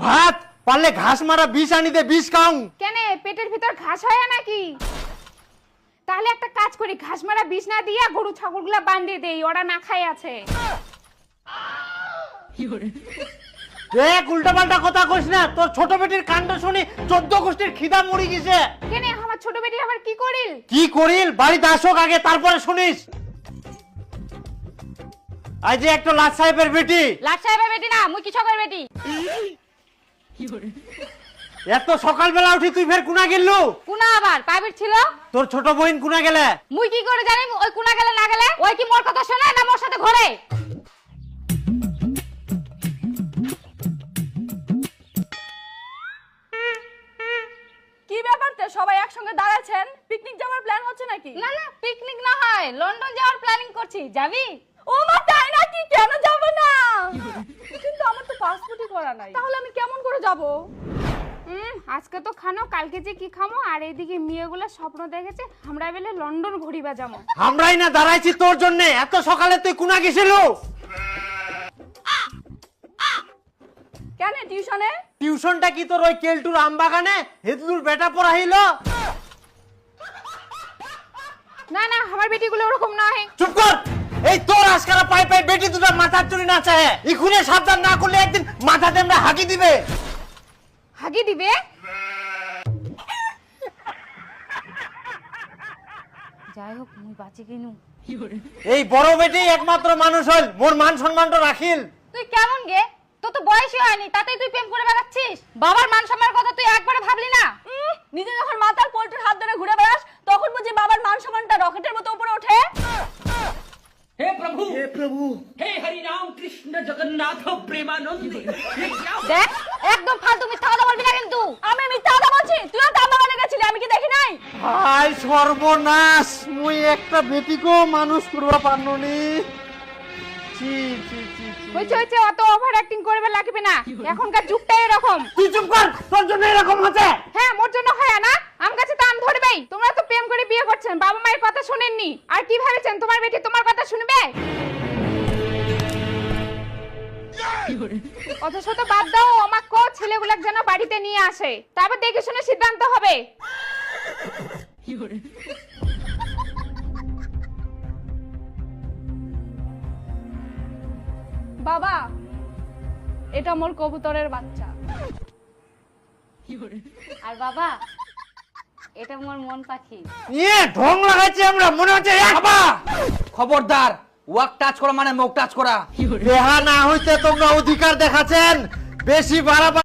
ভাত পারলে ঘাস মারা বিষ আনি দে, বিষ খাও। কেন পেটের ভিতর ঘাস হয় নাকি? তাহলে একটা কাজ করি, ঘাস মারা বিষ না দিয়া গরু ছাগলগুলা বাঁধিয়ে দেই, ওরা না খায় আছে। দেখ উল্টা পাল্টা কথা কইস না, তোর ছোট বেটির কাণ্ড শুনি 14 গোষ্ঠীর খিদা মরি গেছে। কেন আমার ছোট বেটি আবার কি করিল? কি করিল বাড়িতে আসুক আগে, তারপরে শুনিস। আজ যে একটা লাট সাহেবের বেটি। লাট সাহেবের বেটি না, মুই কৃষকের বেটি। এত সকালবেলা উঠি তুই ফের কুনা গেলু? কুনা আবার প্রাইভেট ছিল। তোর ছোট বোন কুনা গেলে? মুই কি করে জানি ওই কুনা গেলে না গেলে? ওই কি মোর কথা শোনে না মোর সাথে ঘরে? কি ব্যাপারতে সবাই একসঙ্গে দাঁড়াচ্ছেন? পিকনিক যাওয়ার প্ল্যান হচ্ছে নাকি? না না, পিকনিক না হয়, লন্ডন যাওয়ার প্ল্যানিং করছি। যাবি? ও মা, তাই নাকি? কেন যাব না? কিন্তু আমার তো পাসপোর্টই করা নাই, তাহলে আমি কেমন করে যাব? আজকে তো খানো, কালকে যে কি খামো। আর এইদিকে মেয়েগুলো স্বপ্ন দেখেছে আমরা বেলে লন্ডন ঘুরিবা যাবো। আমরাই না দাঁড়াইছি তোর জন্য। এত সকালে তুই কুনা গেছিল? কেন টিউশনে? টিউশনটা কি তোর ওই কেলটুর আমবাগানে হেদলুর বেটা পড়াইল? না না, আমার বেটিগুলো ওরকম না হয়। চুপ কর। এই তোর আজকারা পাই পাই বেটি দুটো মাথার চুরি না চায়, ইখুনে সাবধান না করলে একদিন মাথাতে আমরা হাগি দিবে। হাগি দিবে? যাই হোক, মুই বাঁচি কিনু। এই বড় বেটি একমাত্র মানুষ হল, মোর মান সম্মানটা রাখিল। তুই কেমন গে? তোর তো বয়সই হয়নি, তাতেই তুই প্রেম করে বেড়াচ্ছিস। বাবার মান সম্মানের কথা তুই একবারে ভাবলি না? নিজে যখন মাতাল পোল্ট্রির হাত ধরে ঘুরে বেড়াস, তখন বুঝি বাবার মান সম্মানটা রকেটের মতো উপরে ওঠে। हे प्रभु हे हरि राम कृष्ण जगन्नाथ प्रेमानंद। দেখ, একদম ফালতু মিথ্যা কথা বলবি না কিন্তু। আমি মিথ্যা কথা বলছি? তুইও তো আমার বাগানে গেছিলি, আমি কি দেখি নাই? হাই সর্বনাশ, মুই একটা বেটিকেও মানুষ করবা পারনুনি। ছি ছি ছি ছি। হইছে হইছে, অত ওভার অ্যাক্টিং করবে লাগবে না, এখনকার যুগটাই এরকম। তুই চুপ কর, তোর জন্য এরকম হচ্ছে। হ্যাঁ, মোর জন্য হয় না। আম গাছে তো আম ধরবেই। তোমরা তো প্রেম করে বিয়ে করছেন, বাবা মায়ের কথা শুনেননি। আর কি ভেবেছেন তোমার বেটি তোমার কথা শুনবে? অথচ তো বাদ দাও, আমাকে কো ছেলেগুলোক যেন বাড়িতে নিয়ে আসে, তারপর দেখে শুনে সিদ্ধান্ত হবে। বাবা, এটা মোর কবুতরের বাচ্চা। আর বাবা, এটা মোর মন পাখি। ইয়ে ঢং লাগাইছি আমরা, মনে হচ্ছে বাবা। খবরদার, ওয়াক টাচ করা মানে মুখ টাচ করা। দেহা না হইতে তোমরা অধিকার দেখাচ্ছেন, বেশি বাড়াবা।